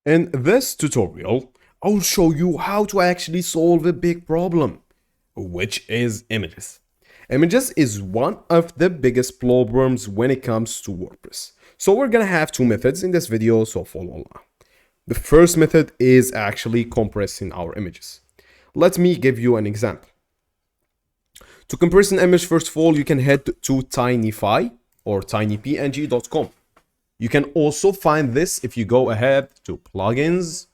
In this tutorial, I'll show you how to actually solve a big problem, which is images. Images is one of the biggest problems when it comes to WordPress. So we're gonna have two methods in this video, so follow along. The first method is actually compressing our images. Let me give you an example. To compress an image, first of all, you can head to tinyfi or tinypng.com. You can also find this if you go ahead to plugins,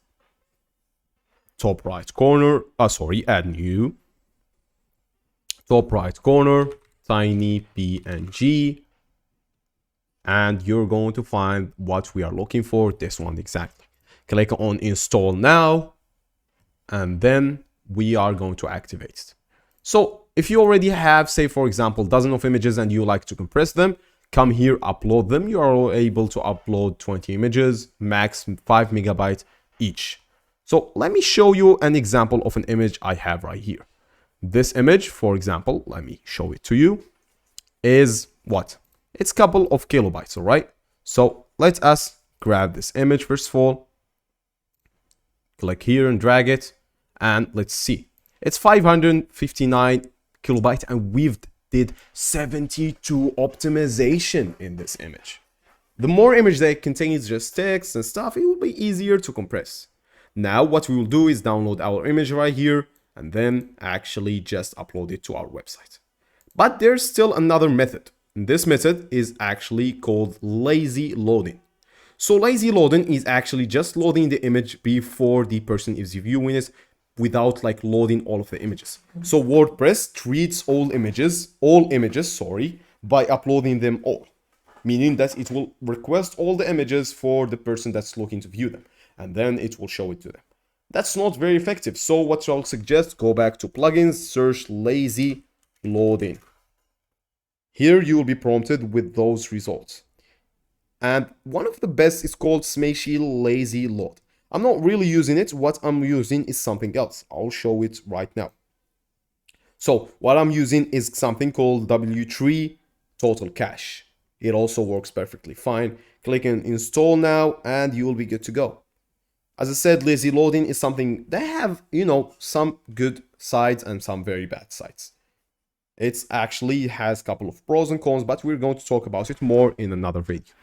top right corner, add new, top right corner, tiny png, and you're going to find what we are looking for, this one exactly. Click on install now, and then we are going to activate it. So if you already have, say for example, dozens of images and you like to compress them, come here, upload them. You are able to upload 20 images, max 5 megabytes each. So let me show you an example of an image I have right here. This image, for example, let me show it to you, is what? It's a couple of kilobytes, all right? So let us grab this image first of all, click here and drag it, and let's see. It's 559 kilobytes, and we've did 72 optimization in this image. The more image that contains just text and stuff, it will be easier to compress. Now what we will do is download our image right here and then actually just upload it to our website. But there's still another method. And this method is actually called lazy loading. So lazy loading is actually just loading the image before the person is viewing it, without like loading all of the images. So WordPress treats all images, by uploading them all, meaning that it will request all the images for the person that's looking to view them, and then it will show it to them. That's not very effective. So what I'll suggest, go back to plugins, search lazy loading. Here you will be prompted with those results. And one of the best is called Smashy Lazy Load. I'm not really using it. What I'm using is something else. I'll show it right now. So what I'm using is something called W3 Total Cache. It also works perfectly fine. Click on install now and you will be good to go. As I said, lazy loading is something that have, some good sides and some very bad sides. It actually has a couple of pros and cons, but we're going to talk about it more in another video.